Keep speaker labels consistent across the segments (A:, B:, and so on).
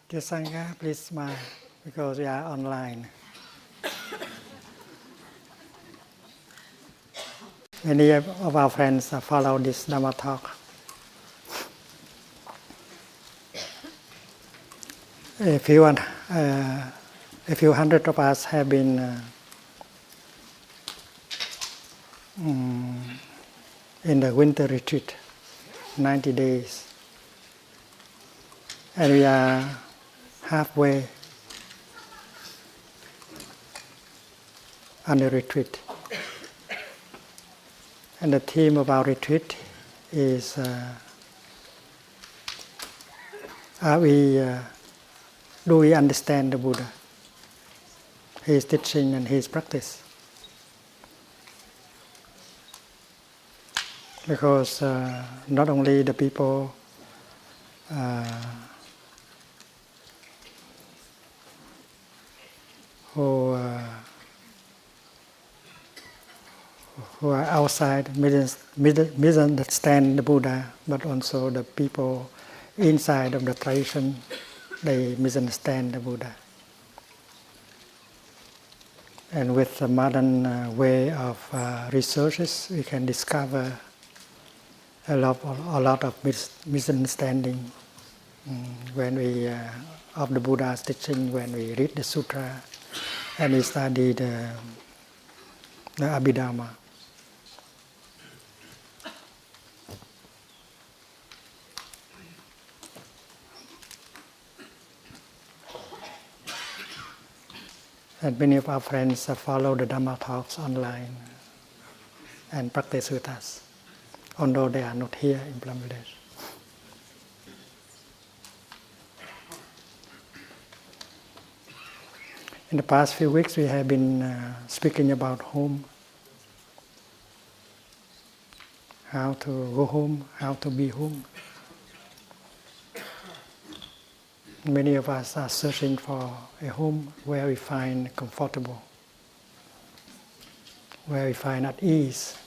A: Dear Sangha, please smile because we are online. Many of our friends follow this Dharma talk. A few hundred of us have been in the winter retreat, 90 days. And we are halfway on the retreat. And the theme of our retreat is do we understand the Buddha, his teaching and his practice? Because not only the people who are outside misunderstand the Buddha, but also the people inside of the tradition, they misunderstand the Buddha. And with the modern way of researches, we can discover a lot of misunderstanding when we of the Buddha's teaching, when we read the sutra and we study the Abhidharma. And many of our friends follow the Dharma talks online and practice with us, although they are not here in Plum Village. In the past few weeks, we have been speaking about home, how to go home, how to be home. Many of us are searching for a home where we find comfortable, where we find at ease.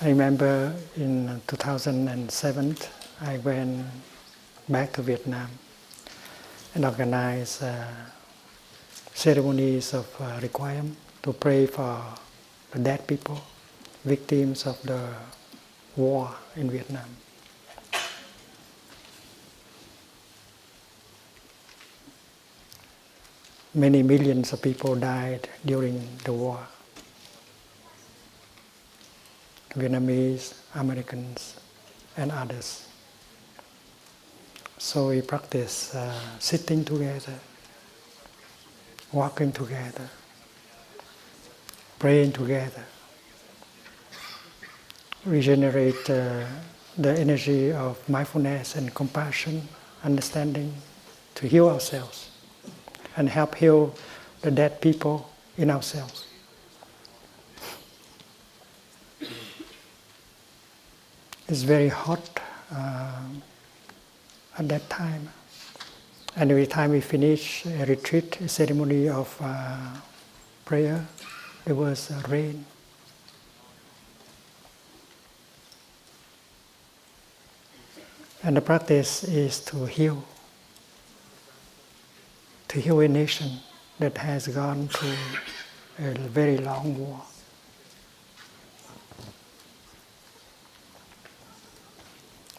A: I remember in 2007, I went back to Vietnam and organized ceremonies of requiem to pray for the dead people, victims of the war in Vietnam. Many millions of people died during the war. Vietnamese, Americans, and others. So we practice sitting together, walking together, praying together, regenerate the energy of mindfulness and compassion, understanding, to heal ourselves and help heal the dead people in ourselves. It's very hot at that time. And every time we finish a retreat, a ceremony of prayer, there was rain. And the practice is to heal a nation that has gone through a very long war.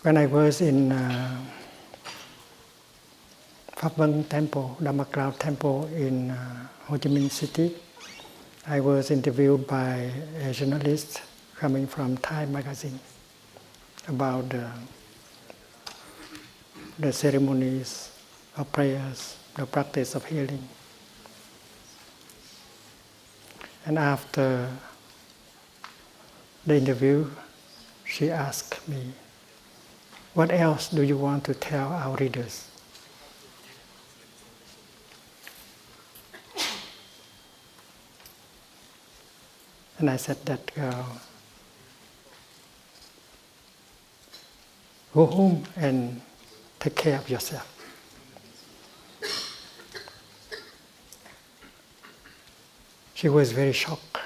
A: When I was in Pháp Vân Temple, Dharma Cloud Temple in Ho Chi Minh City, I was interviewed by a journalist coming from Thay magazine about the ceremonies of prayers the practice of healing. And after the interview, she asked me, "What else do you want to tell our readers?" And I said, "That girl, go home and take care of yourself." She was very shocked.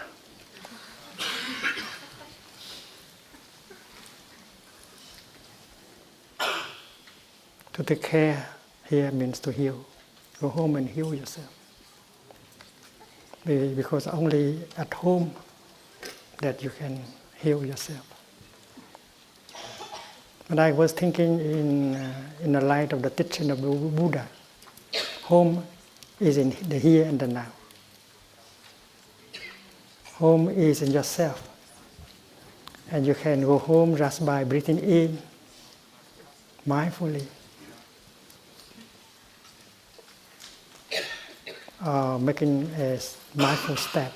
A: To take care here means to heal. Go home and heal yourself. Because only at home that you can heal yourself. But I was thinking in the light of the teaching of the Buddha, home is in the here and the now. Home is in yourself. And you can go home just by breathing in mindfully. Or making a mindful step.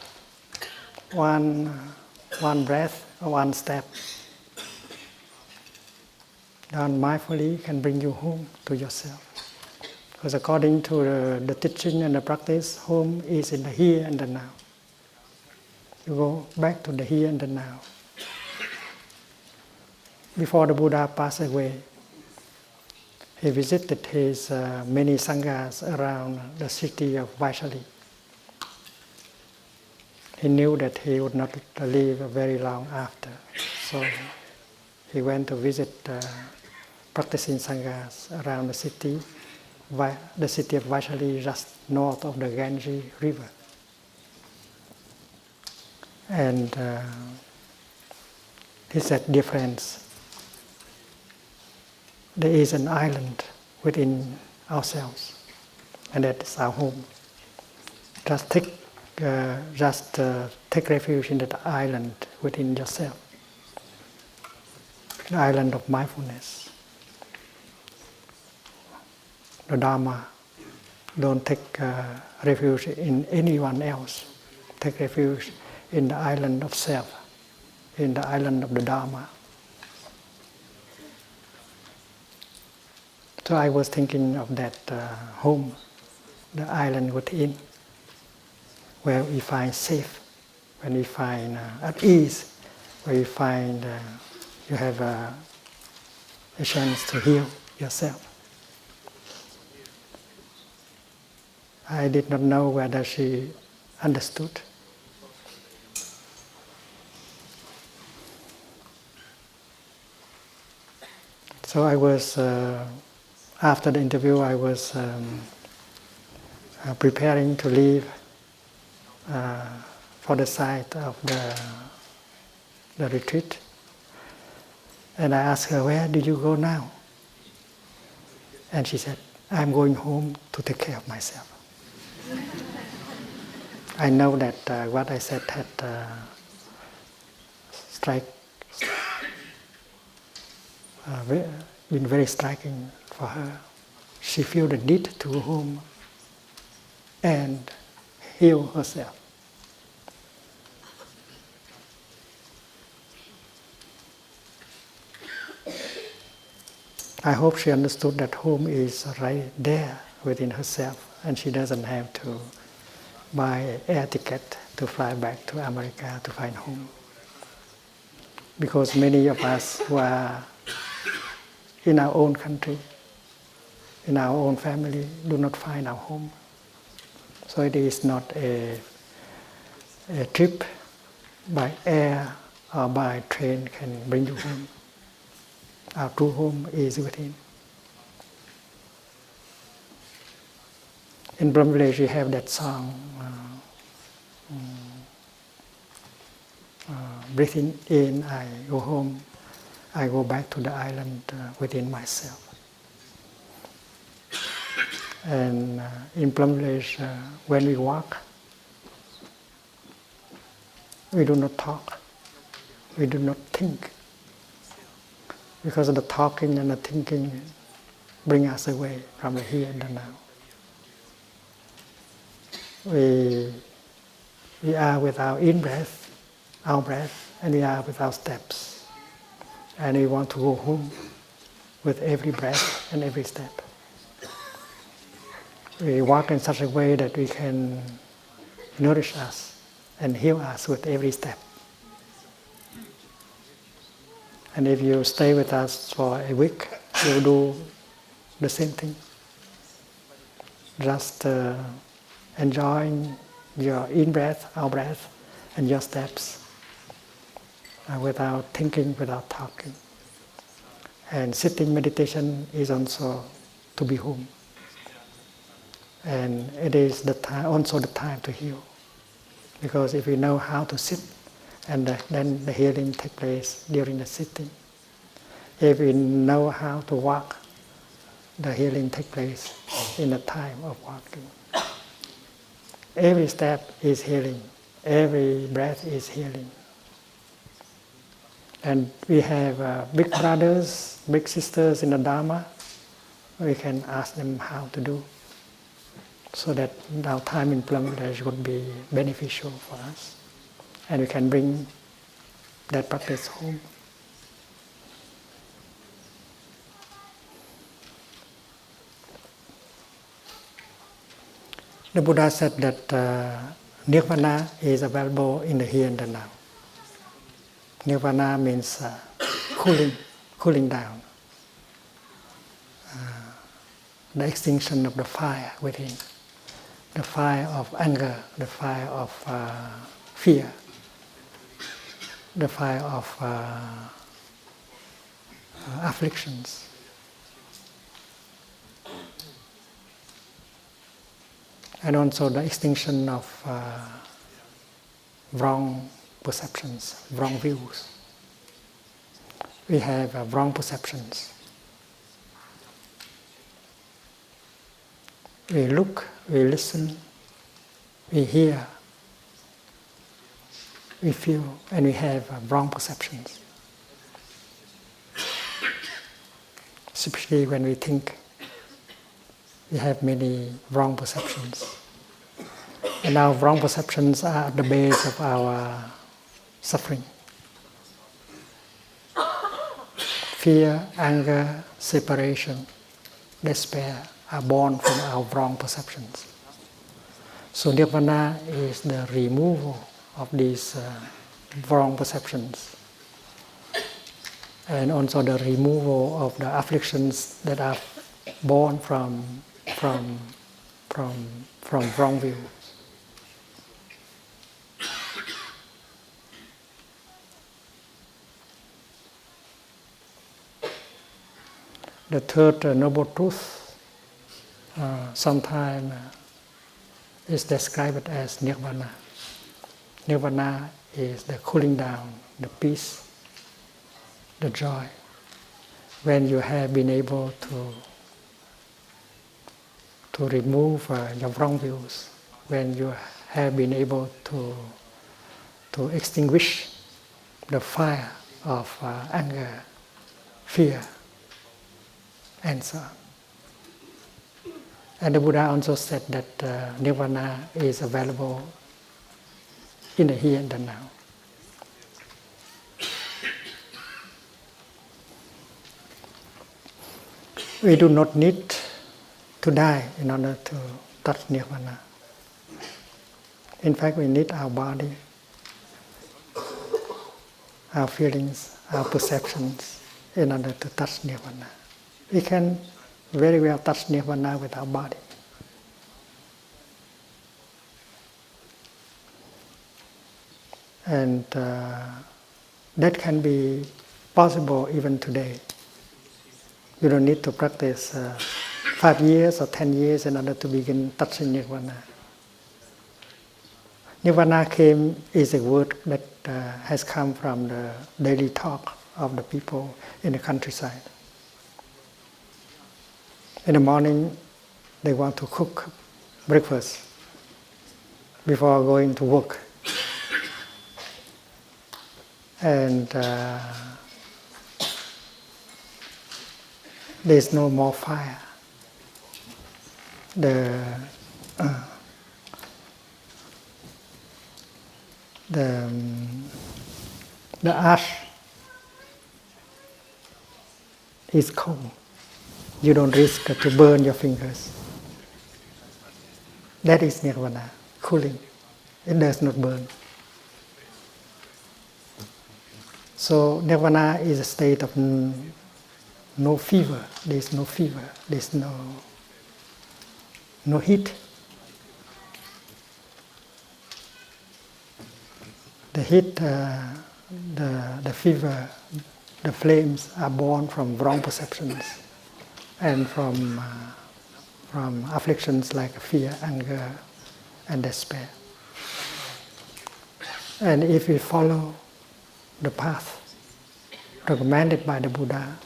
A: One breath or one step. Done mindfully can bring you home to yourself. Because according to the teaching and the practice, home is in the here and the now. You go back to the here and the now. Before the Buddha passed away, he visited his many sanghas around the city of Vaishali. He knew that he would not live very long after, so he went to visit practicing sanghas around the city of Vaishali, just north of the Ganges River. And he said, "Dear friends, there is an island within ourselves, and that is our home. Just take refuge in that island within yourself, the island of mindfulness. The Dharma, don't take refuge in anyone else. Take refuge in the island of self, in the island of the Dharma." So I was thinking of that home, the island within, where we find safe, when we find at ease, where you find you have a chance to heal yourself. I did not know whether she understood. So I was, after the interview, I was preparing to leave for the site of the retreat. And I asked her, "Where do you go now?" And she said, "I'm going home to take care of myself." I know that what I said had been very striking for her. She felt the need to go home and heal herself. I hope she understood that home is right there within herself, and she doesn't have to buy an air ticket to fly back to America to find home. Because many of us who are in our own country, in our own family, do not find our home. So it is not a trip by air or by train can bring you home. Our true home is within. In Plum Village, we have that song, breathing in, I go home, I go back to the island within myself. And in Plum Village, when we walk, we do not talk, we do not think. Because the talking and the thinking bring us away from the here and the now. we are with our in-breath, out-breath, and we are with our steps. And we want to go home with every breath and every step. We walk in such a way that we can nourish us and heal us with every step. And if you stay with us for a week, you'll do the same thing. Just enjoying your in-breath, out-breath, and your steps without thinking, without talking. And sitting meditation is also to be home. And it is the time, also the time to heal. Because if we know how to sit, and then the healing takes place during the sitting. If we know how to walk, the healing takes place in the time of walking. Every step is healing. Every breath is healing. And we have big brothers, big sisters in the Dharma. We can ask them how to do, so that our time in Plum Village would be beneficial for us. And we can bring that practice home. The Buddha said that Nirvana is available in the here and the now. Nirvana means cooling down. The extinction of the fire within. The fire of anger, the fire of fear, the fire of afflictions. And also the extinction of wrong perceptions, wrong views. We have wrong perceptions. We look, we listen, we hear, we feel, and we have wrong perceptions. Especially when we think, we have many wrong perceptions. And our wrong perceptions are at the base of our suffering. Fear, anger, separation, despair are born from our wrong perceptions. So Nirvana is the removal of these wrong perceptions, and also the removal of the afflictions that are born from wrong views. The third noble truth sometimes is described as Nirvana. Nirvana is the cooling down, the peace, the joy. When you have been able to remove your wrong views, when you have been able to extinguish the fire of anger, fear, and so on. And the Buddha also said that Nirvana is available in the here and the now. We do not need to die in order to touch Nirvana. In fact, we need our body, our feelings, our perceptions in order to touch Nirvana. We can very well touch Nirvana with our body. And that can be possible even today. You don't need to practice 5 years or 10 years in order to begin touching Nirvana. Nirvana is a word that has come from the daily talk of the people in the countryside. In the morning, they want to cook breakfast before going to work. And there's no more fire. The the ash is cold. You don't risk to burn your fingers. That is Nirvana, cooling. It does not burn. So Nirvana is a state of no fever. There is no fever. There is no heat. The heat, the fever, the flames are born from wrong perceptions and from afflictions like fear, anger, and despair. And if we follow the path recommended by the Buddha,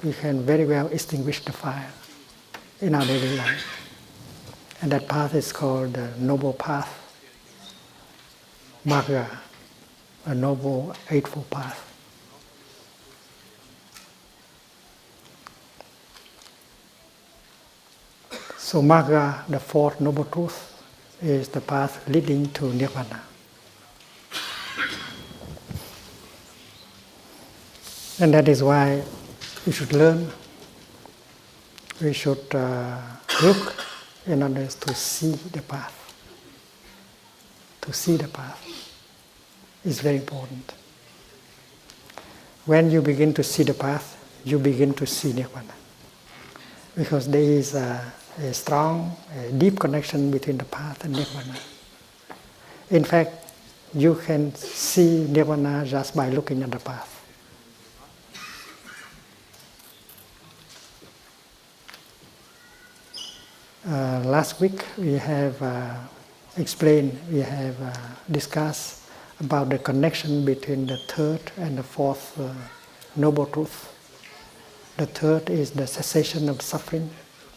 A: we can very well extinguish the fire in our daily life. And that path is called the Noble Path, Magga, a Noble Eightfold Path. So Magga, the fourth Noble Truth, is the path leading to Nirvana. And that is why we should learn, we should look in order to see the path. To see the path is very important. When you begin to see the path, you begin to see Nirvana. Because there is a strong, deep connection between the path and Nirvana. In fact, you can see Nirvana just by looking at the path. Last week we have discussed about the connection between the third and the fourth Noble Truth. The third is the cessation of suffering,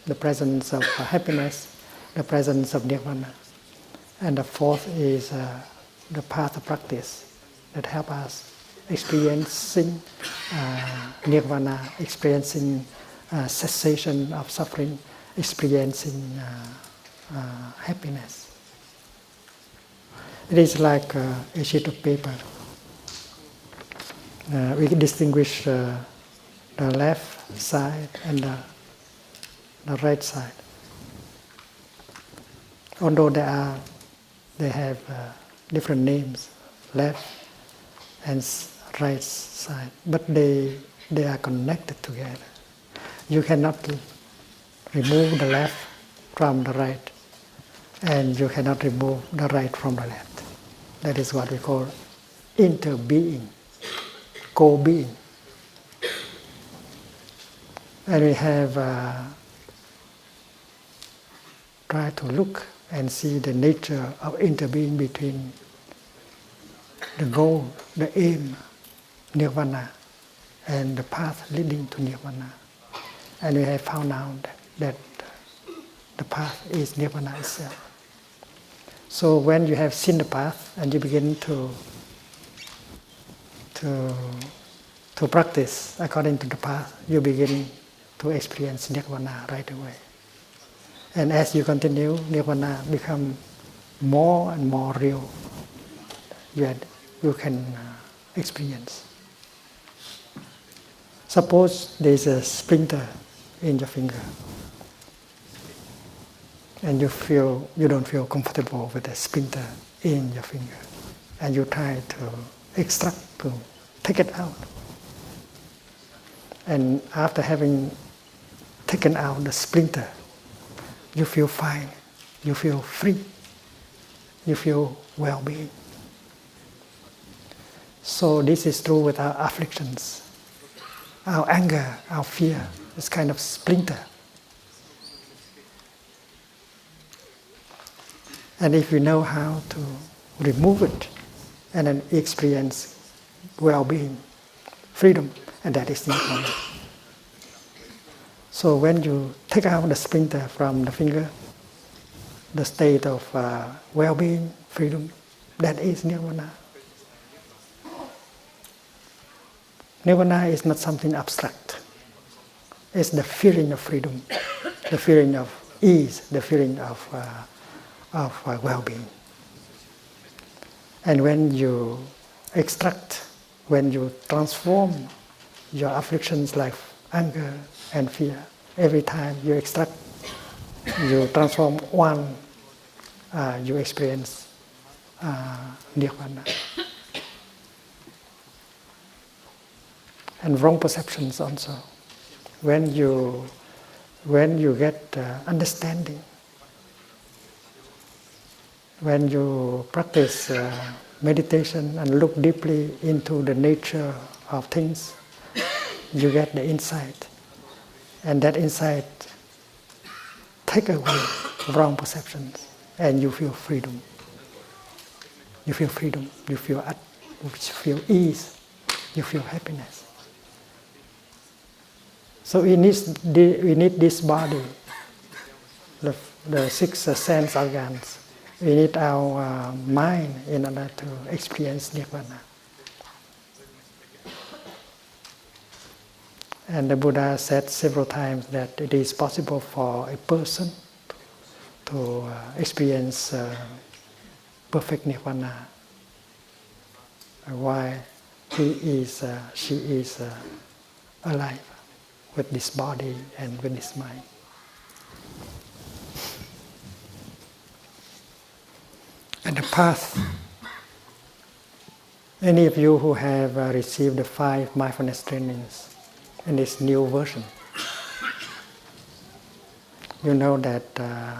A: the presence of happiness, the presence of Nirvana. And the fourth is the path of practice that help us experiencing Nirvana, experiencing cessation of suffering, experiencing happiness. It is like a sheet of paper. We can distinguish the left side and the right side. Although they have different names, left and right side, but they are connected together. You cannot remove the left from the right, and you cannot remove the right from the left. That is what we call interbeing, co-being. And we have tried to look and see the nature of interbeing between the goal, the aim, Nirvana, and the path leading to Nirvana. And we have found out that the path is Nirvana itself. So when you have seen the path and you begin to practice according to the path, you begin to experience Nirvana right away. And as you continue, Nirvana becomes more and more real that you can experience. Suppose there is a splinter in your finger, and you don't feel comfortable with the splinter in your finger, and you try to extract, to take it out. And after having taken out the splinter, you feel fine, you feel free, you feel well-being. So this is true with our afflictions. Our anger, our fear is kind of splinter. And if we know how to remove it and then experience well-being, freedom, and that is Nirvana. So when you take out the splinter from the finger, the state of well-being, freedom, that is Nirvana. Nirvana is not something abstract. It's the feeling of freedom, the feeling of ease, the feeling of well-being. And when you extract, when you transform your afflictions like anger and fear, every time you extract, you transform one, you experience Nirvana. And wrong perceptions also. When you get understanding, when you practice meditation and look deeply into the nature of things, you get the insight. And that insight take away wrong perceptions, and you feel freedom. You feel freedom, you feel ease, you feel happiness. So we need this body, the six sense organs. We need our mind in order to experience Nirvana. And the Buddha said several times that it is possible for a person to experience perfect Nirvana while she is alive with this body and with this mind. And the path, any of you who have received the 5 mindfulness trainings in this new version, you know that the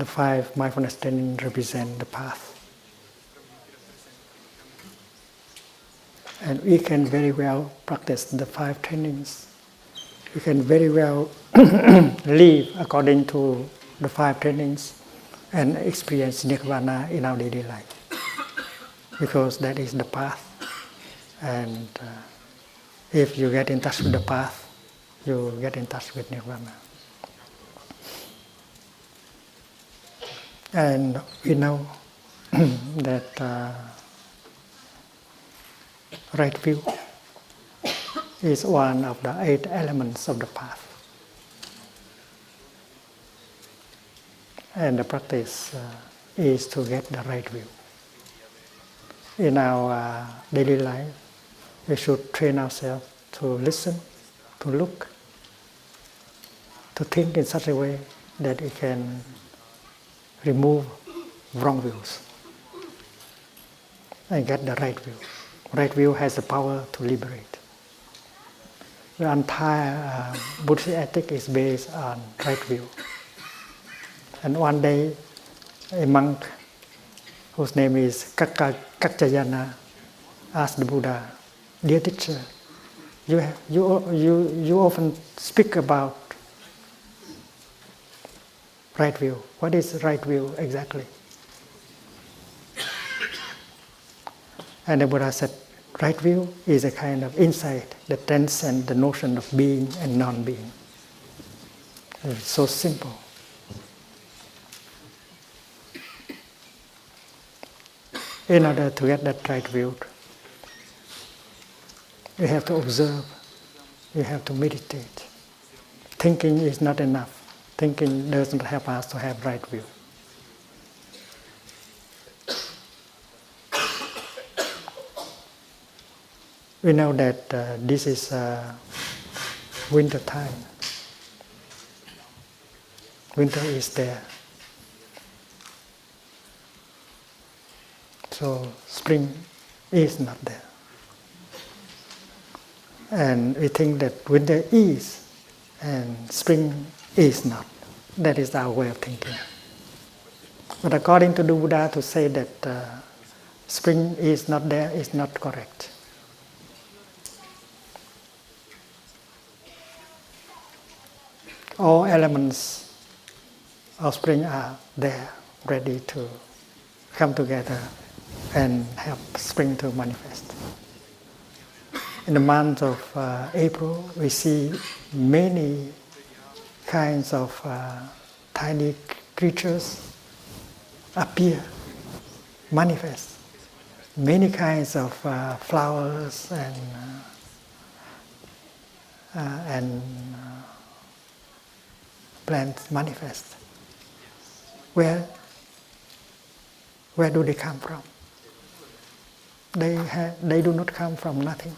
A: 5 mindfulness trainings represent the path. And we can very well practice the 5 trainings. We can very well live according to the 5 trainings and experience Nirvana in our daily life. Because that is the path. And if you get in touch with the path, you get in touch with Nirvana. And we know that right view is one of the 8 elements of the path. And the practice is to get the right view. In our daily life, we should train ourselves to listen, to look, to think in such a way that we can remove wrong views and get the right view. Right view has the power to liberate. The entire Buddhist ethic is based on right view. And one day, a monk whose name is Kaccayana asked the Buddha, "Dear teacher, you often speak about right view. What is right view exactly?" And the Buddha said, right view is a kind of insight that transcends the notion of being and non-being. It's so simple. In order to get that right view, you have to observe, you have to meditate. Thinking is not enough. Thinking doesn't help us to have right view. We know that this is winter time. Winter is there. So spring is not there. And we think that winter is and spring is not. That is our way of thinking. But according to the Buddha, to say that spring is not there is not correct. All elements of spring are there, ready to come together and help spring to manifest. In the month of April, we see many kinds of tiny creatures appear, manifest. Many kinds of flowers and plants manifest. Where Where do they come from? They do not come from nothing.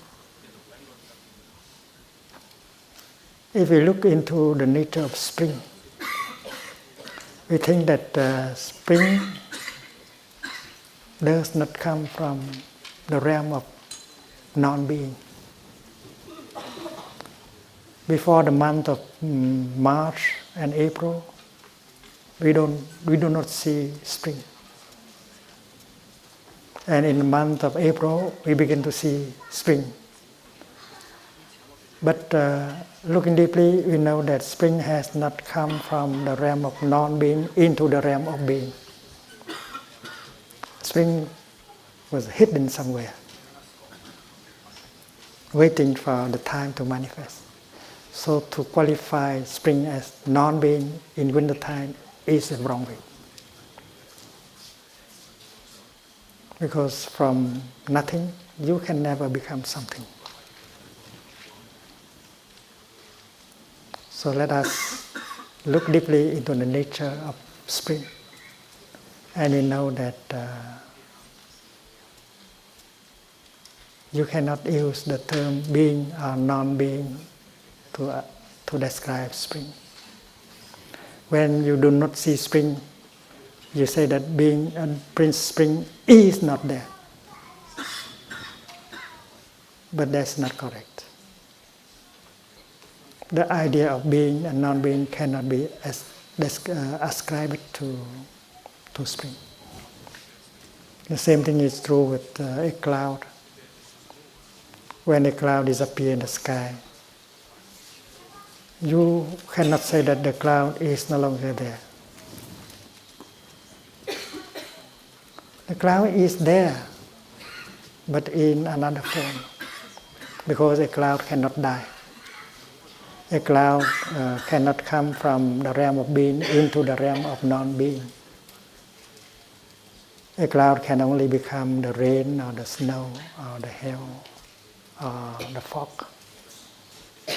A: If we look into the nature of spring, we think that spring does not come from the realm of non-being. Before the month of March and April, we do not see spring. And in the month of April, we begin to see spring. But looking deeply, we know that spring has not come from the realm of non-being into the realm of being. Spring was hidden somewhere, waiting for the time to manifest. So to qualify spring as non-being in winter time is the wrong way. Because from nothing, you can never become something. So let us look deeply into the nature of spring. And we know that you cannot use the term being or non-being to describe spring. When you do not see spring, you say that being spring is not there. But that's not correct. The idea of being and non-being cannot be ascribed to spring. The same thing is true with a cloud. When a cloud disappears in the sky, you cannot say that the cloud is no longer there. The cloud is there, but in another form, because a cloud cannot die. A cloud cannot come from the realm of being into the realm of non-being. A cloud can only become the rain or the snow or the hail or the fog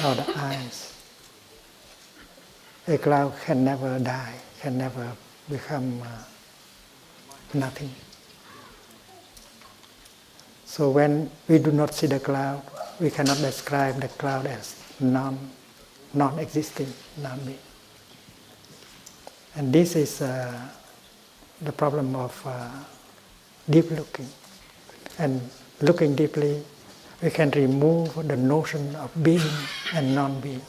A: or the ice. A cloud can never die, can never become nothing. So when we do not see the cloud, we cannot describe the cloud as non-existing, non-being. And this is the problem of deep looking. And looking deeply, we can remove the notion of being and non-being.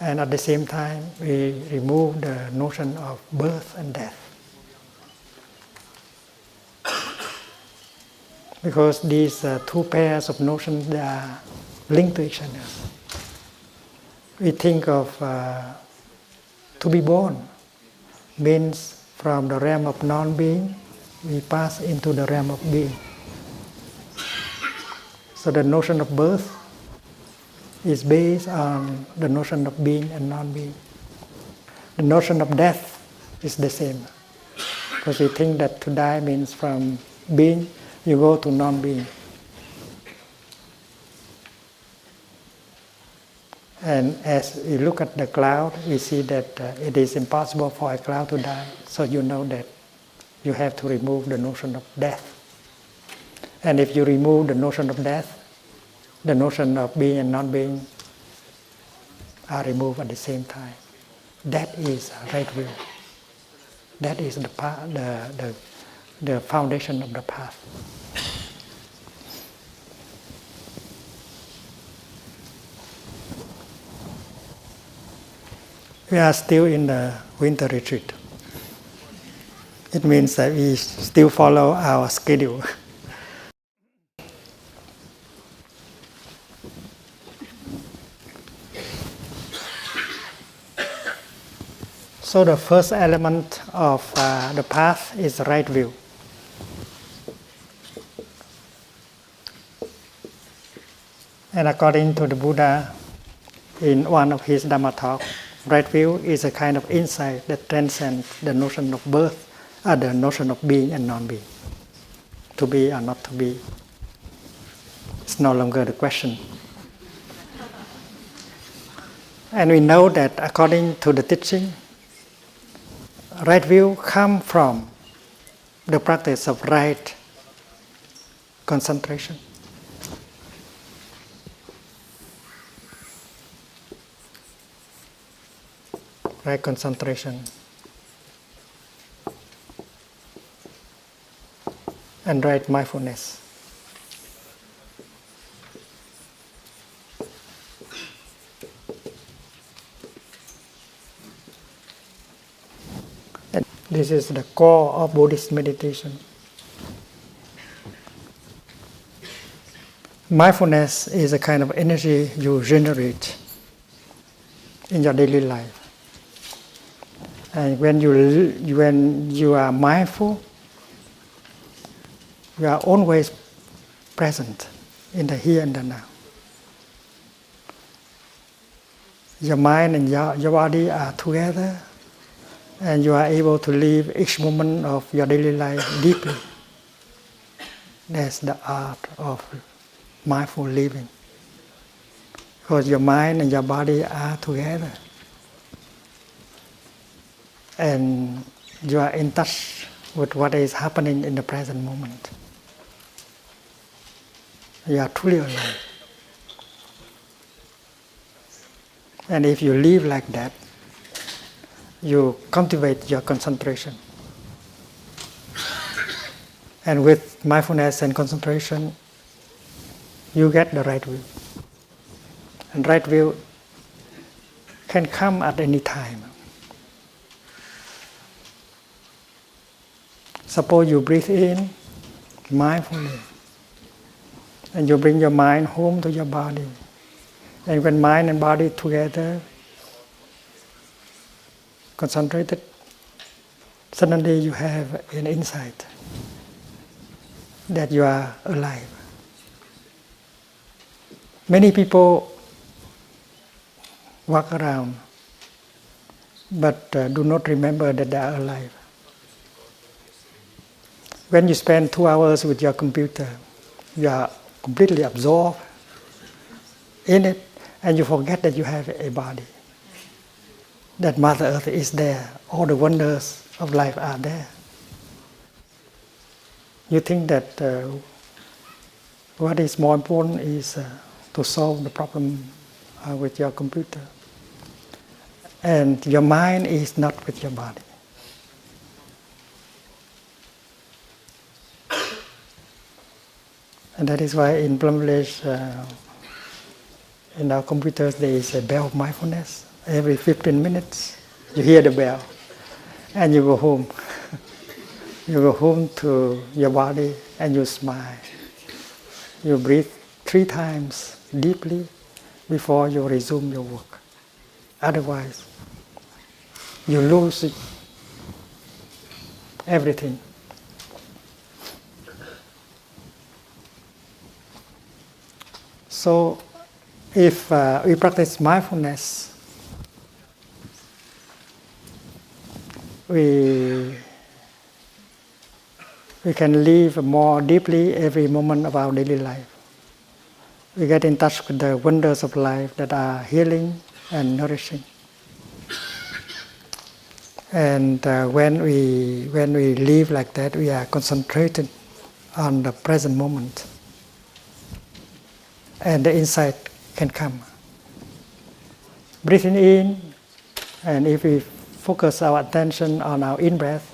A: And at the same time, we remove the notion of birth and death. Because these two pairs of notions, they are linked to each other. We think of to be born means from the realm of non-being, we pass into the realm of being. So the notion of birth is based on the notion of being and non-being. The notion of death is the same, because we think that to die means from being you go to non-being. And as we look at the cloud, we see that it is impossible for a cloud to die. So you know that you have to remove the notion of death. And if you remove the notion of death, the notion of being and non-being are removed at the same time. That is right view. That is the foundation of the path. We are still in the winter retreat. It means that we still follow our schedule. So the first element of the path is right view. And according to the Buddha, in one of his Dharma talks, right view is a kind of insight that transcends the notion of birth, the notion of being and non-being. To be or not to be, it's no longer the question. And we know that according to the teaching, right view comes from the practice of right concentration. Right concentration and right mindfulness. And this is the core of Buddhist meditation. Mindfulness is a kind of energy you generate in your daily life. And when you are mindful, you are always present in the here and the now. Your mind and your body are together, and you are able to live each moment of your daily life deeply. That's the art of mindful living. Because your mind and your body are together. And you are in touch with what is happening in the present moment. You are truly alive. And if you live like that, you cultivate your concentration. And with mindfulness and concentration, you get the right view. And right view can come at any time. Suppose you breathe in mindfully, and you bring your mind home to your body. And when mind and body together, concentrated, suddenly you have an insight that you are alive. Many people walk around, but do not remember that they are alive. When you spend 2 hours with your computer, you are completely absorbed in it, and you forget that you have a body. That Mother Earth is there. All the wonders of life are there. You think that what is more important is to solve the problem with your computer. And your mind is not with your body. And that is why in Plum Village, in our computers, there is a bell of mindfulness. Every 15 minutes, you hear the bell, and you go home. You go home to your body, and you smile. You breathe 3 times deeply before you resume your work. Otherwise, you lose everything. So, if we practice mindfulness, we can live more deeply every moment of our daily life. We get in touch with the wonders of life that are healing and nourishing. And when we live like that, we are concentrated on the present moment. And the insight can come. Breathing in, and if we focus our attention on our in-breath,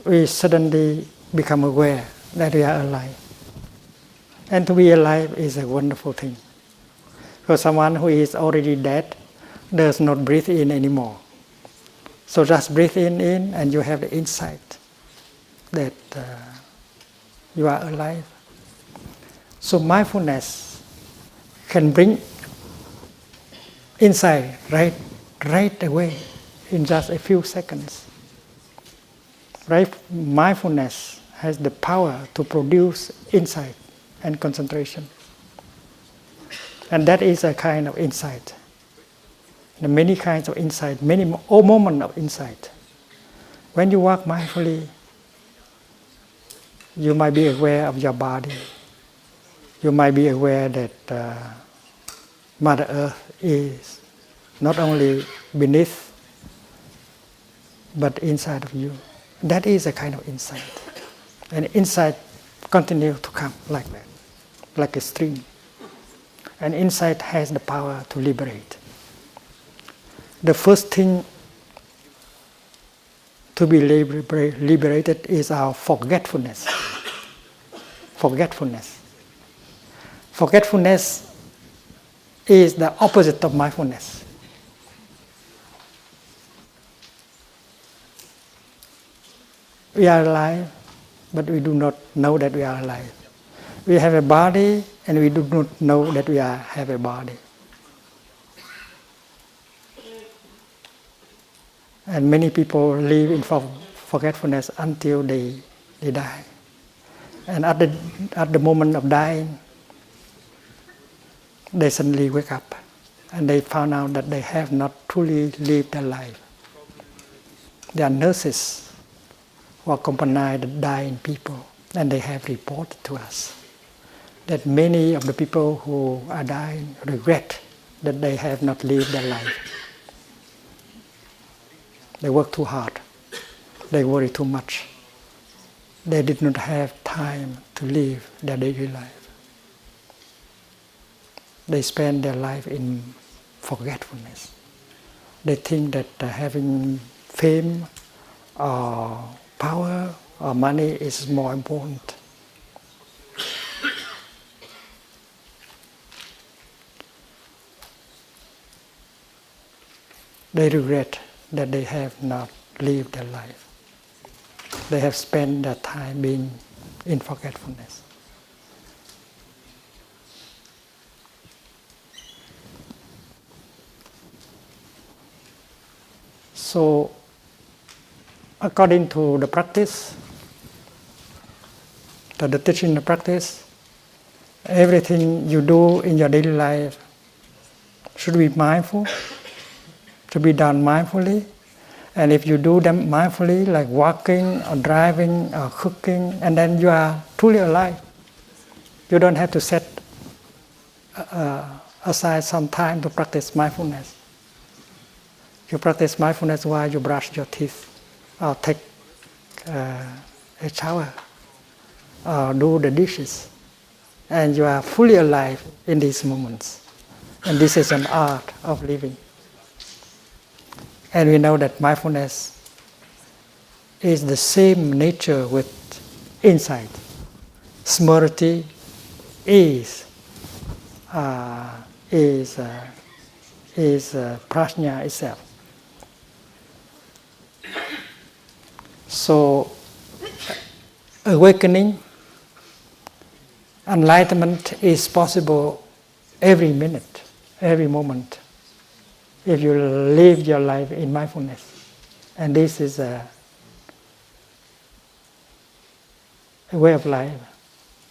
A: we suddenly become aware that we are alive. And to be alive is a wonderful thing. Because someone who is already dead does not breathe in anymore. So just breathe in, and you have the insight that you are alive. So mindfulness can bring insight right away in just a few seconds. Right? Mindfulness has the power to produce insight and concentration. And that is a kind of insight. There are many kinds of insight, many moments of insight. When you walk mindfully, you might be aware of your body. You might be aware that Mother Earth is not only beneath, but inside of you. That is a kind of insight. And insight continue to come like that, like a stream. And insight has the power to liberate. The first thing to be liberated is our forgetfulness. Forgetfulness. Forgetfulness is the opposite of mindfulness. We are alive, but we do not know that we are alive. We have a body, and we do not know that we have a body. And many people live in forgetfulness until they die. And at the moment of dying, they suddenly wake up and they found out that they have not truly lived their life. There are nurses who accompany the dying people, and they have reported to us that many of the people who are dying regret that they have not lived their life. They work too hard. They worry too much. They did not have time to live their daily life. They spend their life in forgetfulness. They think that having fame or power or money is more important. They regret that they have not lived their life. They have spent their time being in forgetfulness. So, according to the practice, to the teaching of practice, everything you do in your daily life should be mindful, should be done mindfully. And if you do them mindfully, like walking or driving or cooking, and then you are truly alive. You don't have to set aside some time to practice mindfulness. You practice mindfulness while you brush your teeth, or take a shower, or do the dishes. And you are fully alive in these moments. And this is an art of living. And we know that mindfulness is the same nature with insight. Smriti is prajna itself. So, awakening, enlightenment is possible every minute, every moment, if you live your life in mindfulness. And this is a way of life.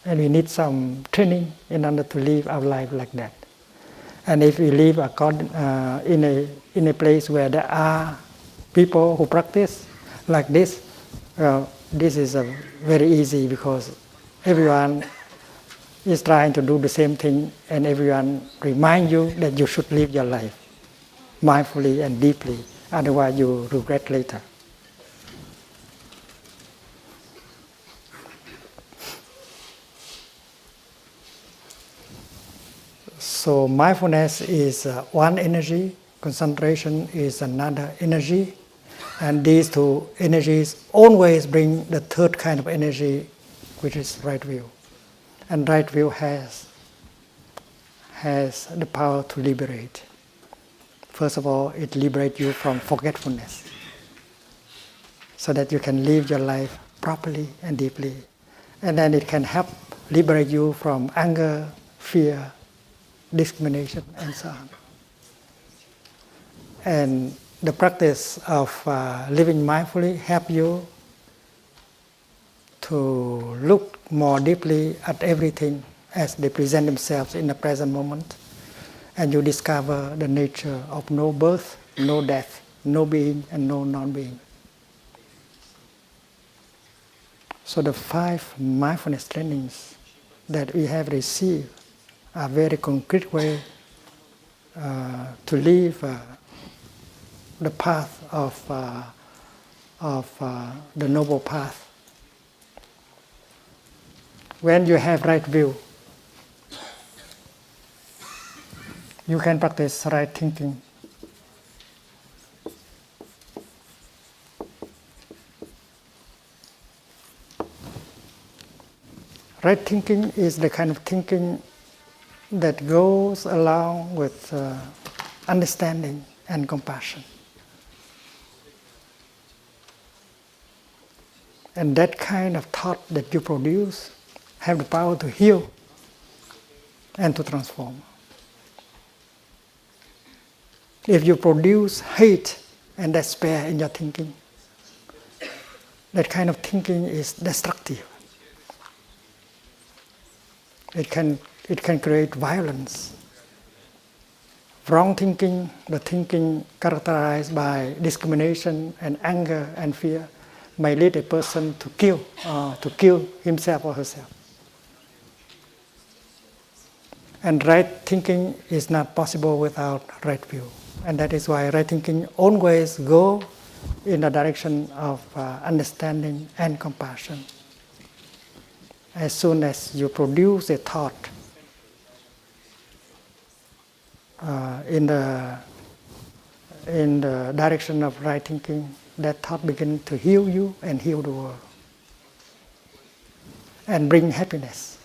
A: And we need some training in order to live our life like that. And if we live in a place where there are people who practice like this, this is very easy, because everyone is trying to do the same thing, and everyone reminds you that you should live your life mindfully and deeply, otherwise you regret later. So mindfulness is one energy, concentration is another energy, and these two energies always bring the third kind of energy, which is right view. And right view has the power to liberate. First of all, it liberates you from forgetfulness, so that you can live your life properly and deeply. And then it can help liberate you from anger, fear, discrimination, and so on. And the practice of living mindfully helps you to look more deeply at everything as they present themselves in the present moment. And you discover the nature of no birth, no death, no being, and no non-being. So the 5 mindfulness trainings that we have received are very concrete way to live the path of of the noble path. When you have right view, you can practice right thinking. Right thinking is the kind of thinking that goes along with understanding and compassion. And that kind of thought that you produce have the power to heal and to transform. If you produce hate and despair in your thinking, that kind of thinking is destructive. It can create violence. Wrong thinking, the thinking characterized by discrimination and anger and fear, may lead a person to kill himself or herself. And right thinking is not possible without right view. And that is why right thinking always go in the direction of understanding and compassion. As soon as you produce a thought in the direction of right thinking, that thought begins to heal you and heal the world and bring happiness.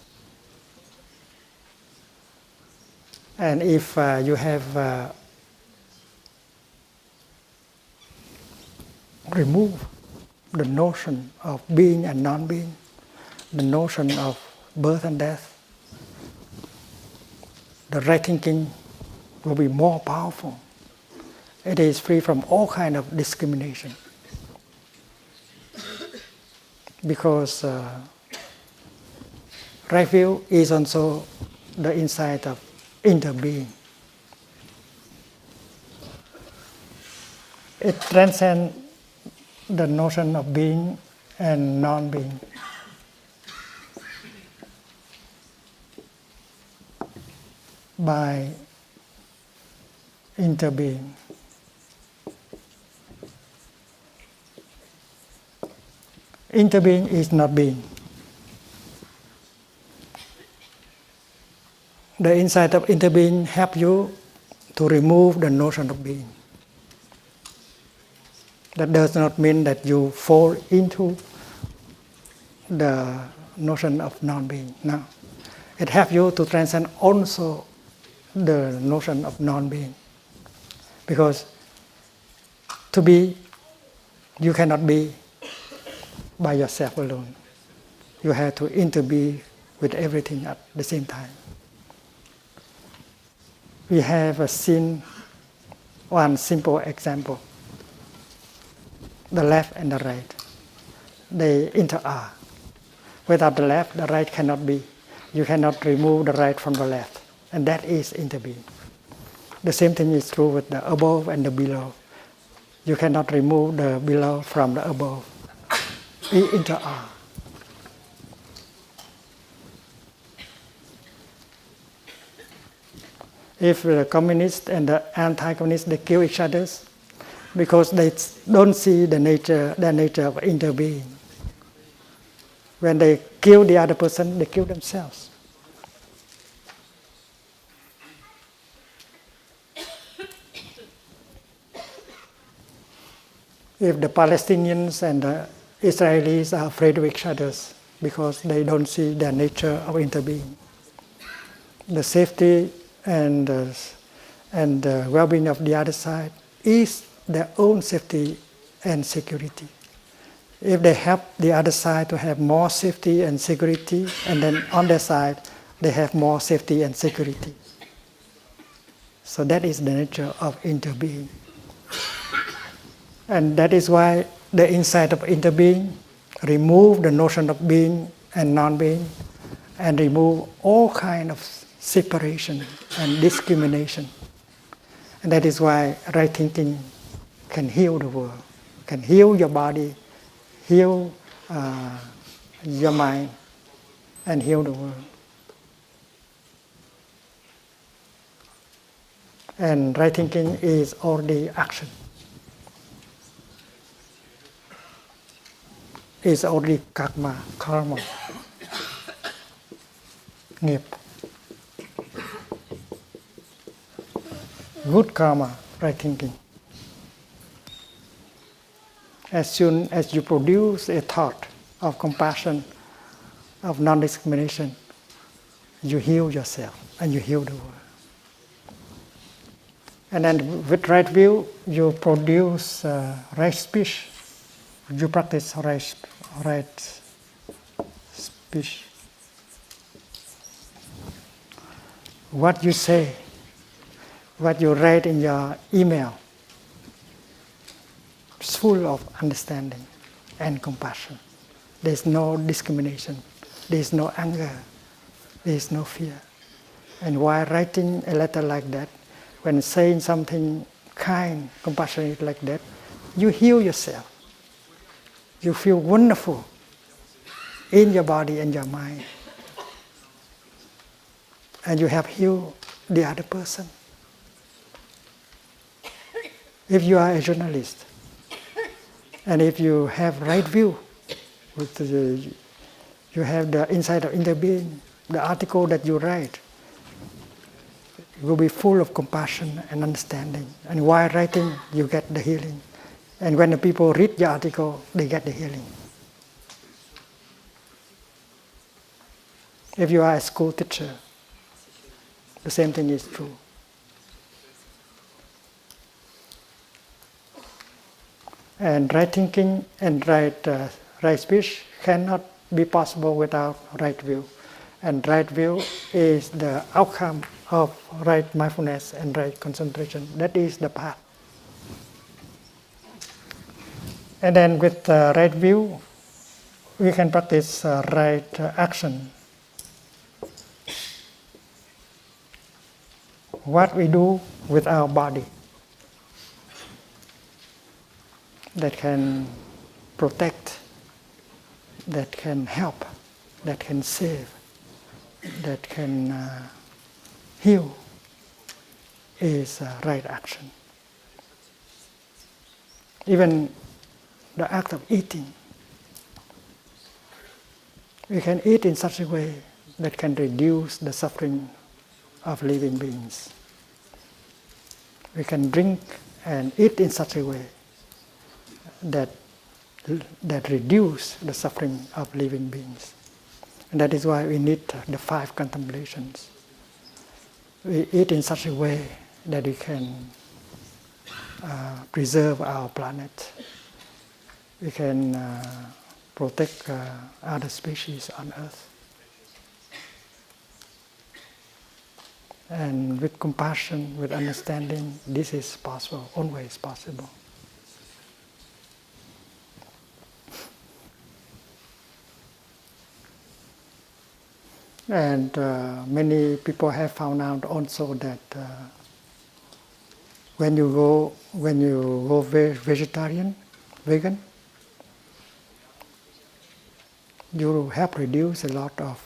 A: And if you have removed the notion of being and non-being, the notion of birth and death, the right thinking will be more powerful. It is free from all kind of discrimination. Because right view is also the insight of interbeing. It transcends the notion of being and non-being. By interbeing. Interbeing is not being. The insight of interbeing helps you to remove the notion of being. That does not mean that you fall into the notion of non-being. No. It helps you to transcend also the notion of non-being. Because to be, you cannot be by yourself alone. You have to interbe with everything at the same time. We have seen one simple example. The left and the right. They interact. Without the left, the right cannot be. You cannot remove the right from the left. And that is interbeing. The same thing is true with the above and the below. You cannot remove the below from the above. We interact. If the communists and the anti-communists, they kill each other because they don't see their nature of interbeing. When they kill the other person, they kill themselves. If the Palestinians and the Israelis are afraid of each other because they don't see their nature of interbeing, the safety and the well-being of the other side is their own safety and security. If they help the other side to have more safety and security, and then on their side they have more safety and security. So that is the nature of interbeing. And that is why the insight of interbeing remove the notion of being and non-being and remove all kind of separation and discrimination. And that is why right thinking can heal the world, can heal your body, heal your mind, and heal the world. And right thinking is already action. is only karma, nghiệp. Good karma, right thinking. As soon as you produce a thought of compassion, of non-discrimination, you heal yourself and you heal the world. And then with right view, you produce right speech. You practice right speech. What you say, what you write in your email, is full of understanding and compassion. There's no discrimination. There's no anger. There's no fear. And while writing a letter like that, when saying something kind, compassionate like that, you heal yourself. You feel wonderful in your body and your mind. And you have healed the other person. If you are a journalist, and if you have right view, you have the insight of inner being, the article that you write will be full of compassion and understanding. And while writing, you get the healing. And when the people read your article, they get the healing. If you are a school teacher, the same thing is true. And right thinking and right speech cannot be possible without right view. And right view is the outcome of right mindfulness and right concentration. That is the path. And then with right view, we can practice right action. What we do with our body that can protect, that can help, that can save, that can heal is right action. Even the act of eating, we can eat in such a way that can reduce the suffering of living beings. We can drink and eat in such a way that reduce the suffering of living beings. And that is why we need the 5 contemplations. We eat in such a way that we can preserve our planet. We can protect other species on Earth. And with compassion, with understanding, this is possible, always possible. And many people have found out also that when you go vegan, you help reduce a lot of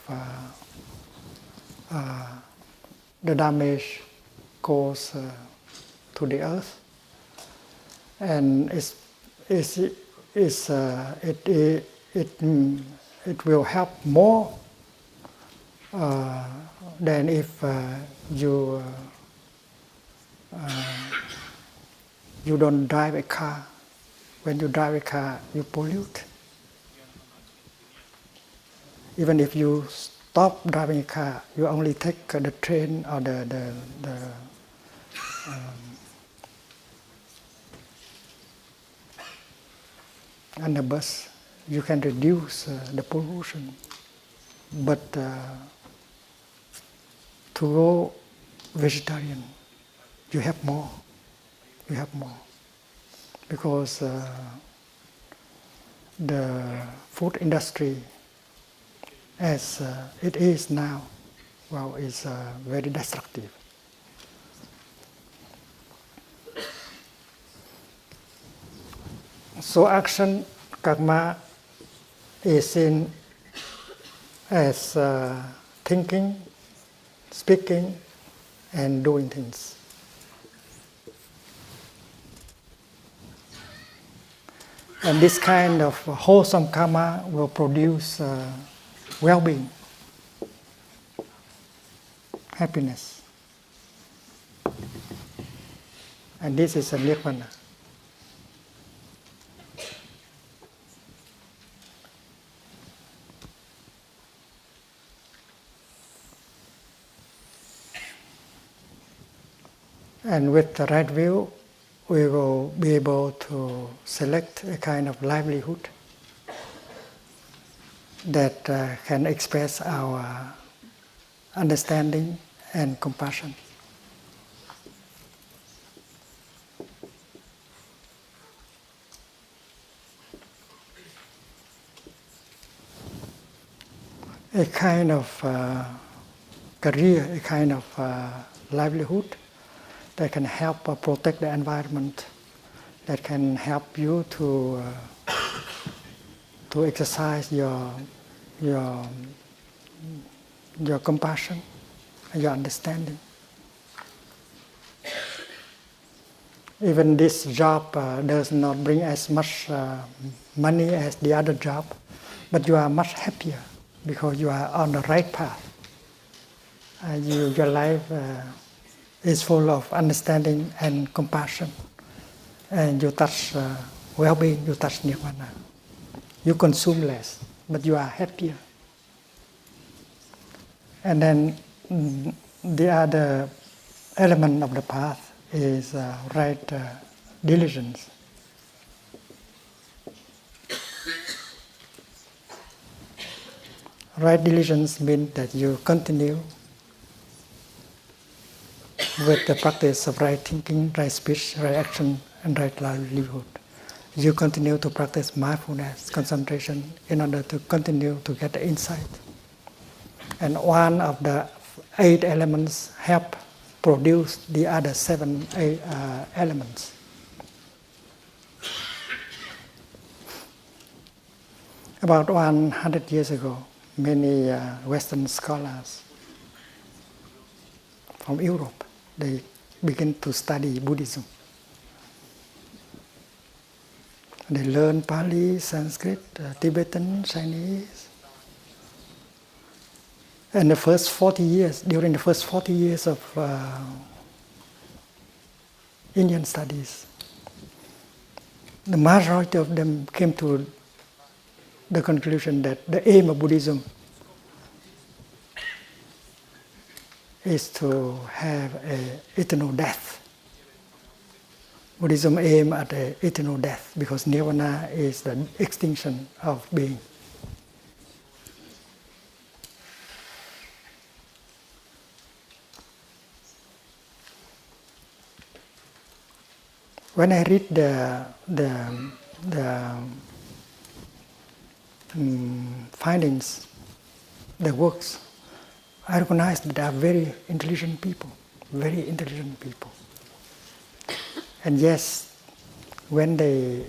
A: the damage caused to the earth, and it will help more than if you don't drive a car. When you drive a car, you pollute. Even if you stop driving a car, you only take the train or and the bus, you can reduce the pollution. But to go vegetarian, you have more. You have more. Because the food industry, as it is now, well, is very destructive. So action, karma, is seen as thinking, speaking, and doing things. And this kind of wholesome karma will produce well-being, happiness. And this is a Nirvana. And with the right view, we will be able to select a kind of livelihood that can express our understanding and compassion. A kind of career, a kind of livelihood that can help protect the environment, that can help you to exercise your compassion and your understanding. Even this job does not bring as much money as the other job, but you are much happier because you are on the right path. Your life is full of understanding and compassion, and you touch well-being, you touch Nirvana. You consume less, but you are happier. And then the other element of the path is right diligence. Right diligence means that you continue with the practice of right thinking, right speech, right action, and right livelihood. You continue to practice mindfulness, concentration, in order to continue to get the insight. And one of the 8 elements help produce the other 7 elements. About 100 years ago, many Western scholars from Europe, they began to study Buddhism. They learn Pali, Sanskrit, Tibetan, Chinese. And during the first 40 years of Indian studies, the majority of them came to the conclusion that the aim of Buddhism is to have an eternal death. Buddhism aims at an eternal death because Nirvana is the extinction of being. When I read the findings, the works, I recognize that they are very intelligent people. And yes, when they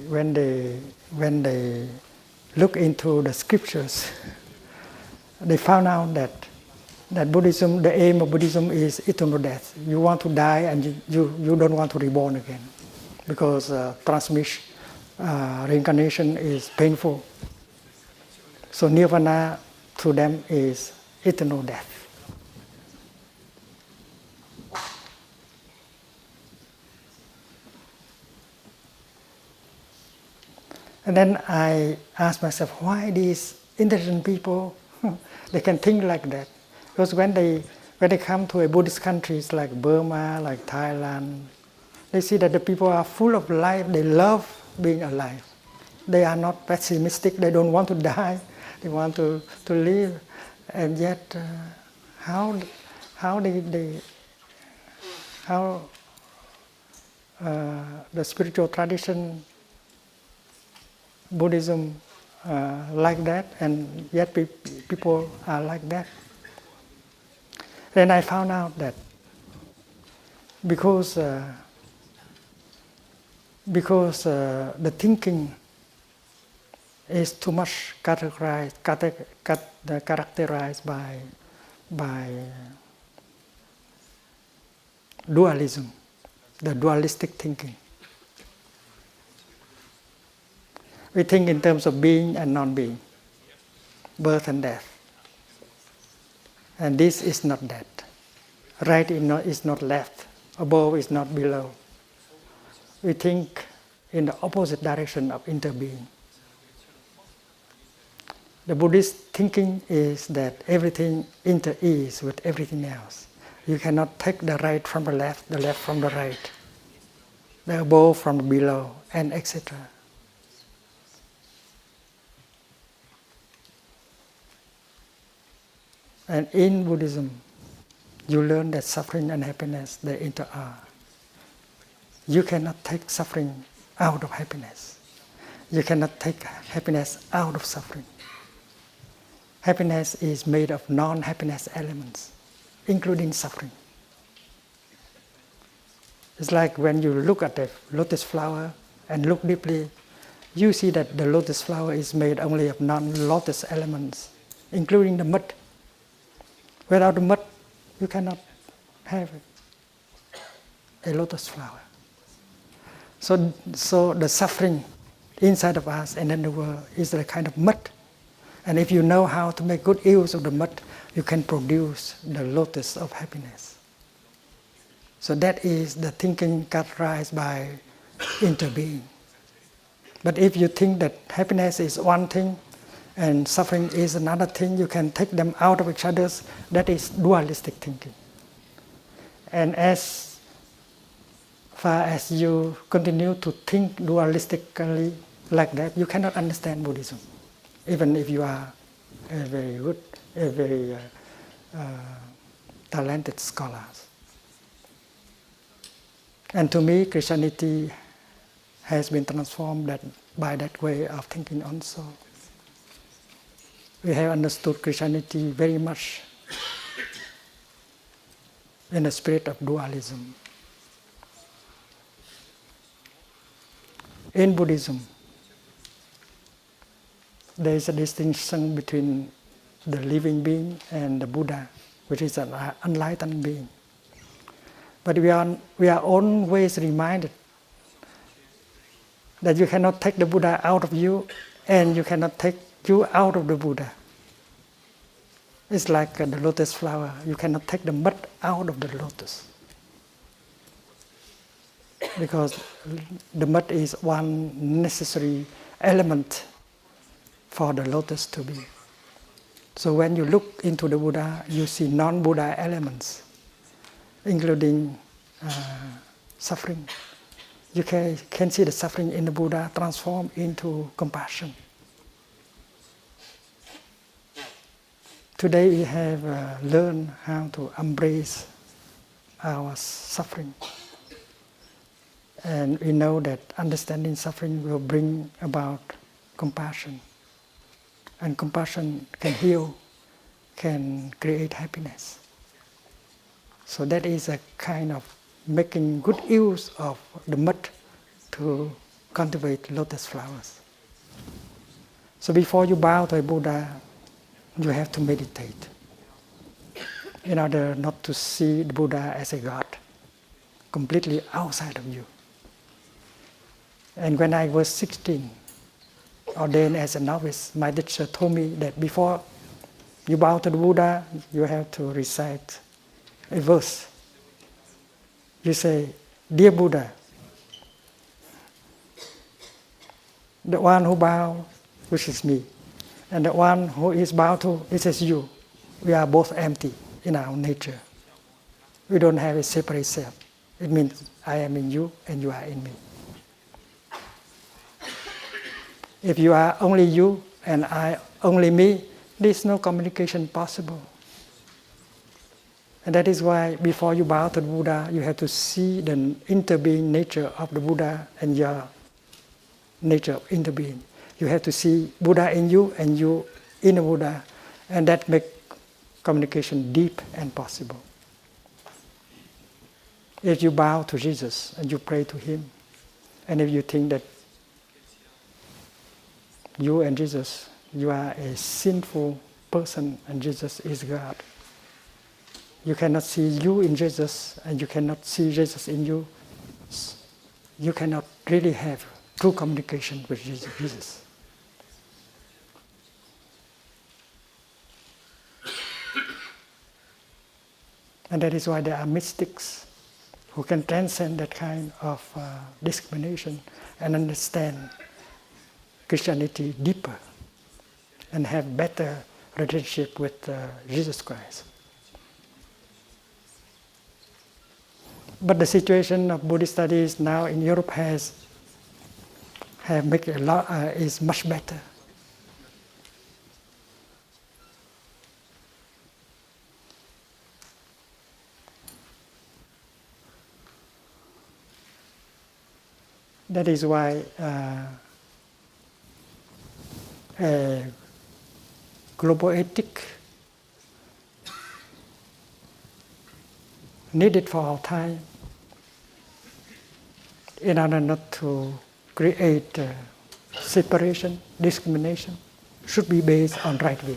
A: look into the scriptures, they found out that Buddhism, the aim of Buddhism is eternal death. You want to die and you don't want to reborn again, because reincarnation is painful. So Nirvana to them is eternal death. And then I asked myself, why these intelligent people, they can think like that? Because when they come to a Buddhist countries like Burma, like Thailand, they see that the people are full of life, they love being alive. They are not pessimistic, they don't want to die, they want to live. And yet, how the spiritual tradition, Buddhism, like that, and yet people are like that. Then I found out that because the thinking is too much characterized by dualism, the dualistic thinking. We think in terms of being and non-being, birth and death. And this is not that. Right is not left, above is not below. We think in the opposite direction of interbeing. The Buddhist thinking is that everything inter-is with everything else. You cannot take the right from the left from the right, the above from the below, and etc. And in Buddhism, you learn that suffering and happiness, they inter-are. You cannot take suffering out of happiness. You cannot take happiness out of suffering. Happiness is made of non-happiness elements, including suffering. It's like when you look at the lotus flower and look deeply, you see that the lotus flower is made only of non-lotus elements, including the mud. Without the mud, you cannot have a lotus flower. So the suffering inside of us and in the world is a kind of mud. And if you know how to make good use of the mud, you can produce the lotus of happiness. So that is the thinking characterized by interbeing. But if you think that happiness is one thing and suffering is another thing, you can take them out of each other. That is dualistic thinking. And as far as you continue to think dualistically like that, you cannot understand Buddhism, even if you are a very talented scholar. And to me, Christianity has been transformed by that way of thinking also. We have understood Christianity very much in the spirit of dualism. In Buddhism, there is a distinction between the living being and the Buddha, which is an enlightened being. But we are always reminded that you cannot take the Buddha out of you, and you cannot take you out of the Buddha. It's like the lotus flower. You cannot take the mud out of the lotus, because the mud is one necessary element for the lotus to be. So when you look into the Buddha, you see non-Buddha elements, including suffering. You can see the suffering in the Buddha transform into compassion. Today we have learned how to embrace our suffering. And we know that understanding suffering will bring about compassion. And compassion can heal, can create happiness. So that is a kind of making good use of the mud to cultivate lotus flowers. So before you bow to a Buddha, you have to meditate in order not to see the Buddha as a god, completely outside of you. And when I was 16, ordained as a novice, my teacher told me that before you bow to the Buddha, you have to recite a verse. You say, "Dear Buddha, the one who bows, which is me, and the one who is bowed to, it is you. We are both empty in our nature. We don't have a separate self. It means I am in you and you are in me. If you are only you and I only me, there is no communication possible." And that is why before you bow to the Buddha, you have to see the interbeing nature of the Buddha and your nature of interbeing. You have to see Buddha in you and you in the Buddha, and that makes communication deep and possible. If you bow to Jesus and you pray to Him, and if you think that you and Jesus, you are a sinful person and Jesus is God, you cannot see you in Jesus and you cannot see Jesus in you, you cannot really have true communication with Jesus. And that is why there are mystics who can transcend that kind of discrimination and understand Christianity deeper and have better relationship with Jesus Christ. But the situation of Buddhist studies now in Europe is much better. That is why a global ethic needed for our time in order not to create separation, discrimination, should be based on right view.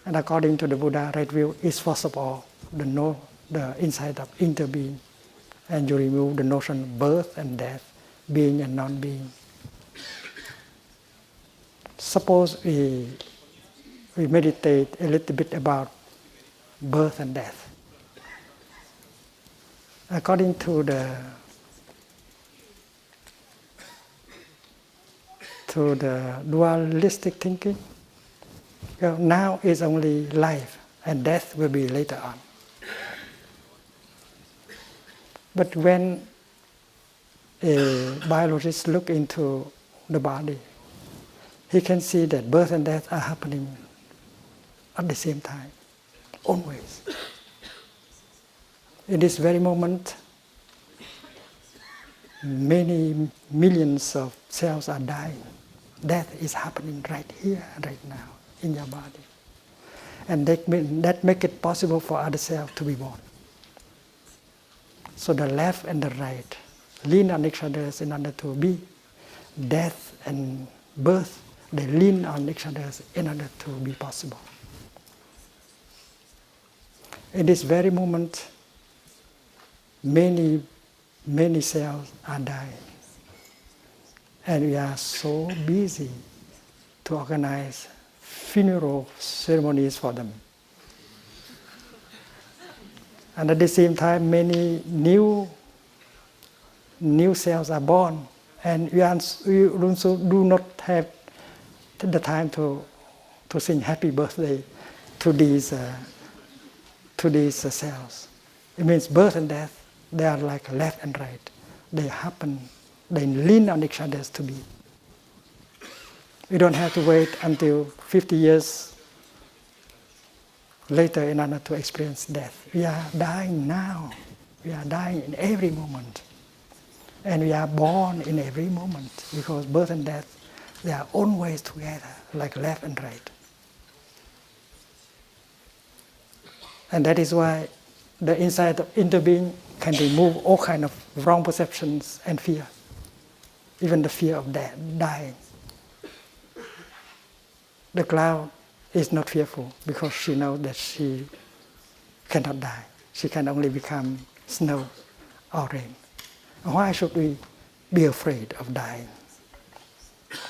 A: And according to the Buddha, right view is first of all the insight of interbeing, and you remove the notion of birth and death, being and non-being. Suppose we meditate a little bit about birth and death. According to the dualistic thinking, now is only life and death will be later on. But when a biologist looks into the body, he can see that birth and death are happening at the same time, always. In this very moment, many millions of cells are dying. Death is happening right here, right now, in your body. And that makes it possible for other cells to be born. So the left and the right lean on each other in order to be. Death and birth, they lean on each other in order to be possible. In this very moment, many cells are dying. And we are so busy to organize funeral ceremonies for them. And at the same time, many new cells are born, and we also do not have the time to sing happy birthday to these cells. It means birth and death, they are like left and right. They happen, they lean on each other to be. We don't have to wait until 50 years later in order to experience death. We are dying now. We are dying in every moment. And we are born in every moment, because birth and death, they are always together, like left and right. And that is why the insight of interbeing can remove all kinds of wrong perceptions and fear, even the fear of dying. The cloud is not fearful because she knows that she cannot die. She can only become snow or rain. Why should we be afraid of dying?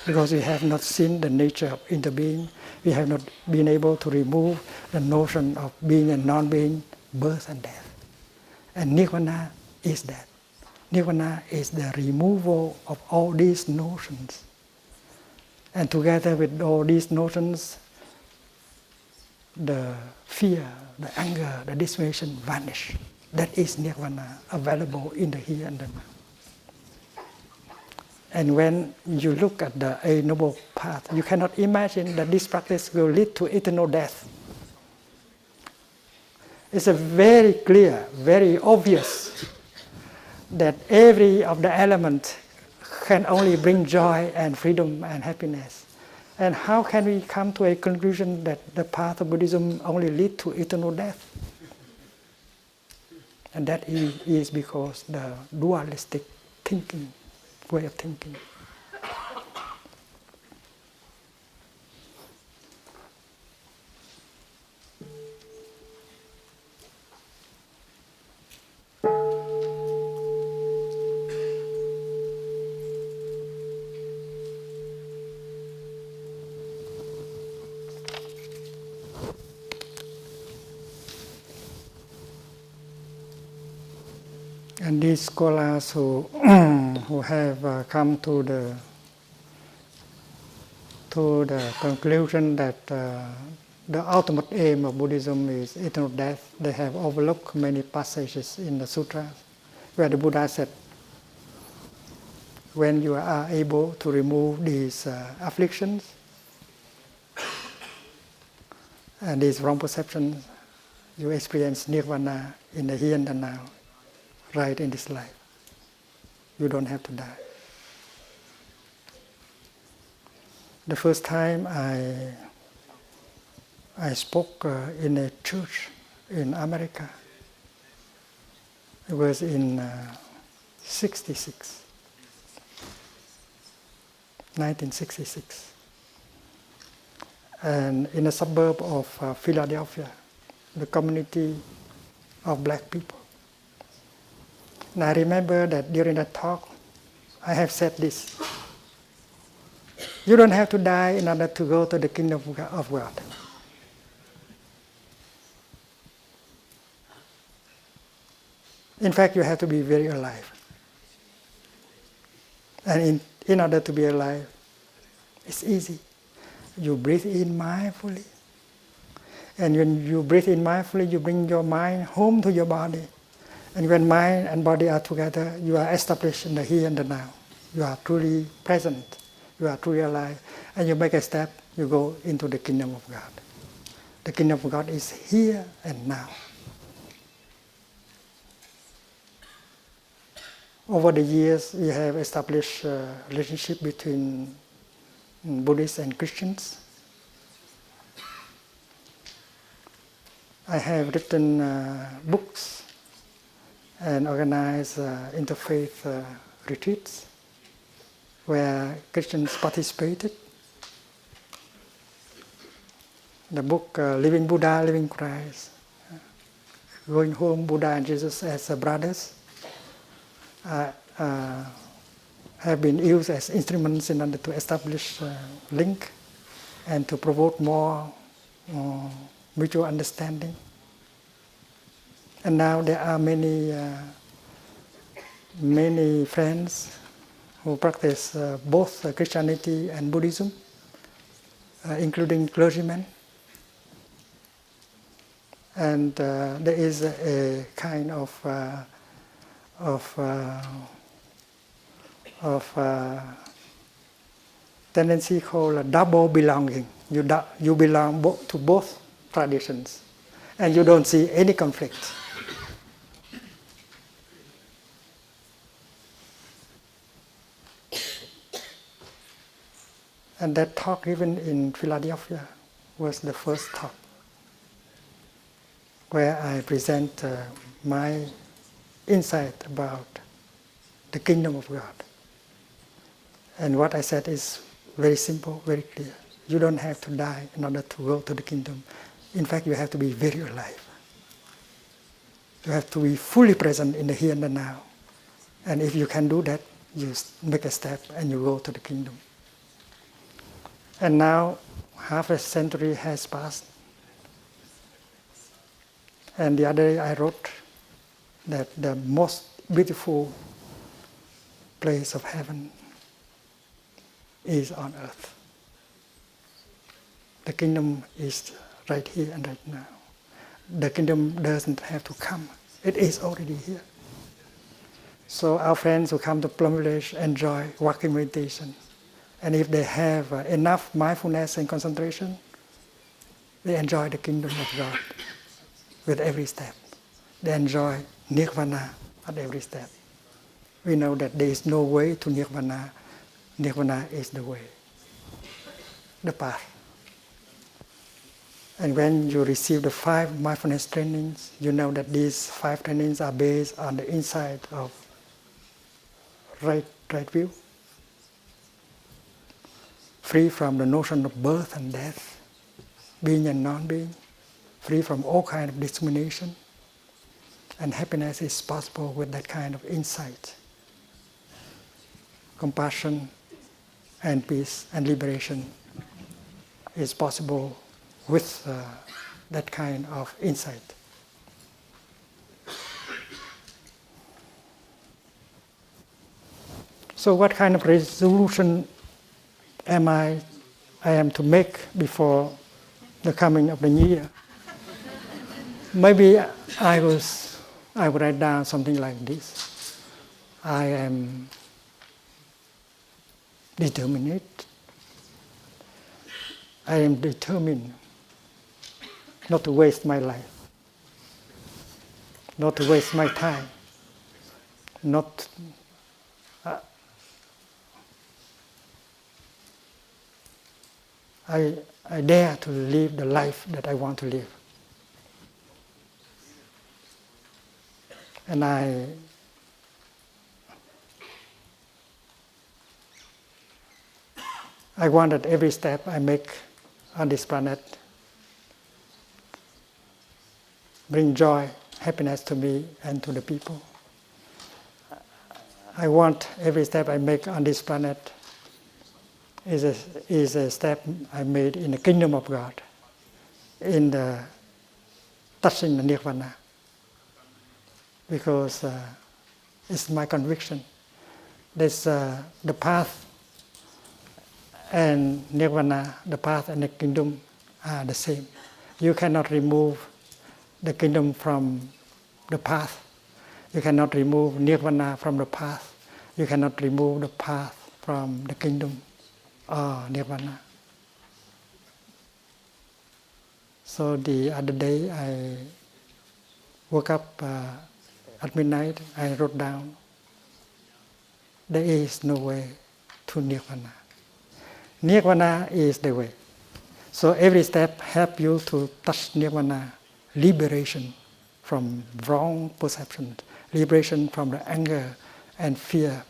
A: Because we have not seen the nature of interbeing. We have not been able to remove the notion of being and non-being, birth and death. And Nirvana is that. Nirvana is the removal of all these notions. And together with all these notions, the fear, the anger, the discrimination vanish. That is Nirvana, available in the here and the now. And when you look at the Eight Noble Path, you cannot imagine that this practice will lead to eternal death. It's a very clear, very obvious that every of the elements can only bring joy and freedom and happiness. And how can we come to a conclusion that the path of Buddhism only leads to eternal death? And that is because the dualistic thinking, way of thinking. And these scholars who who have come to the conclusion that the ultimate aim of Buddhism is eternal death, they have overlooked many passages in the sutras where the Buddha said, when you are able to remove these afflictions and these wrong perceptions, you experience Nirvana in the here and the now, right in this life. You don't have to die. The first time I spoke in a church in America, it was in 1966, and in a suburb of Philadelphia, the community of black people. And I remember that during that talk, I have said this: you don't have to die in order to go to the kingdom of God. In fact, you have to be very alive. And in order to be alive, it's easy. You breathe in mindfully. And when you breathe in mindfully, you bring your mind home to your body. And when mind and body are together, you are established in the here and the now. You are truly present. You are truly alive. And you make a step, you go into the kingdom of God. The kingdom of God is here and now. Over the years, we have established a relationship between Buddhists and Christians. I have written books and organized interfaith retreats where Christians participated. The book Living Buddha, Living Christ, Going Home, Buddha and Jesus as brothers, have been used as instruments in order to establish link and to promote more mutual understanding. And now there are many friends who practice both Christianity and Buddhism, including clergymen. And there is a kind of tendency called double belonging. You belong to both traditions, and you don't see any conflict. And that talk, even in Philadelphia, was the first talk where I present my insight about the kingdom of God. And what I said is very simple, very clear. You don't have to die in order to go to the kingdom. In fact, you have to be very alive. You have to be fully present in the here and the now. And if you can do that, you make a step and you go to the kingdom. And now, half a century has passed. And the other day I wrote that the most beautiful place of heaven is on earth. The kingdom is right here and right now. The kingdom doesn't have to come. It is already here. So our friends who come to Plum Village enjoy walking meditation. And if they have enough mindfulness and concentration, they enjoy the kingdom of God with every step. They enjoy Nirvana at every step. We know that there is no way to Nirvana. Nirvana is the way, the path. And when you receive the 5 mindfulness trainings, you know that these 5 trainings are based on the insight of right view, free from the notion of birth and death, being and non-being, free from all kind of discrimination. And happiness is possible with that kind of insight. Compassion and peace and liberation is possible with that kind of insight. So what kind of resolution I am to make before the coming of the new year? Maybe I would write down something like this. I am determined. I am determined not to waste my life, not to waste my time, not I dare to live the life that I want to live. And I want that every step I make on this planet bring joy, happiness to me and to the people. I want every step I make on this planet is a step I made in the kingdom of God, in the touching the Nirvana, because it's my conviction. There's the path and Nirvana, the path and the kingdom are the same. You cannot remove the kingdom from the path. You cannot remove Nirvana from the path. You cannot remove the path from the kingdom or Nirvana. So the other day I woke up at midnight, I wrote down, there is no way to Nirvana. Nirvana is the way. So every step helps you to touch Nirvana, liberation from wrong perceptions, liberation from the anger and fear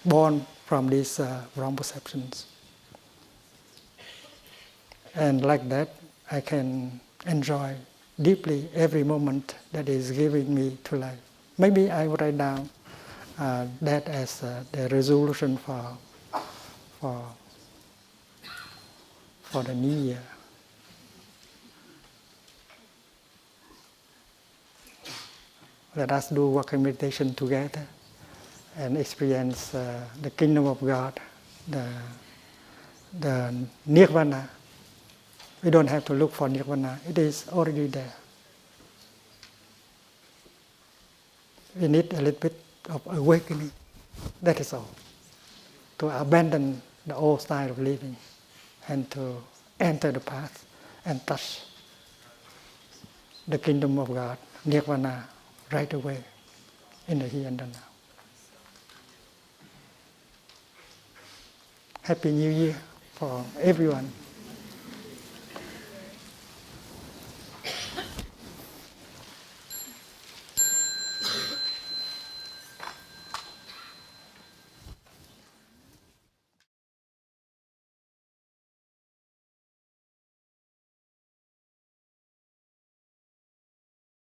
A: born from these wrong perceptions. And like that, I can enjoy deeply every moment that is giving me to life. Maybe I would write down that as the resolution for the new year. Let us do walking meditation together and experience the kingdom of God, the Nirvana. We don't have to look for Nirvana. It is already there. We need a little bit of awakening. That is all. To abandon the old style of living and to enter the path and touch the kingdom of God, Nirvana, right away in the here and the now. Happy New Year for everyone.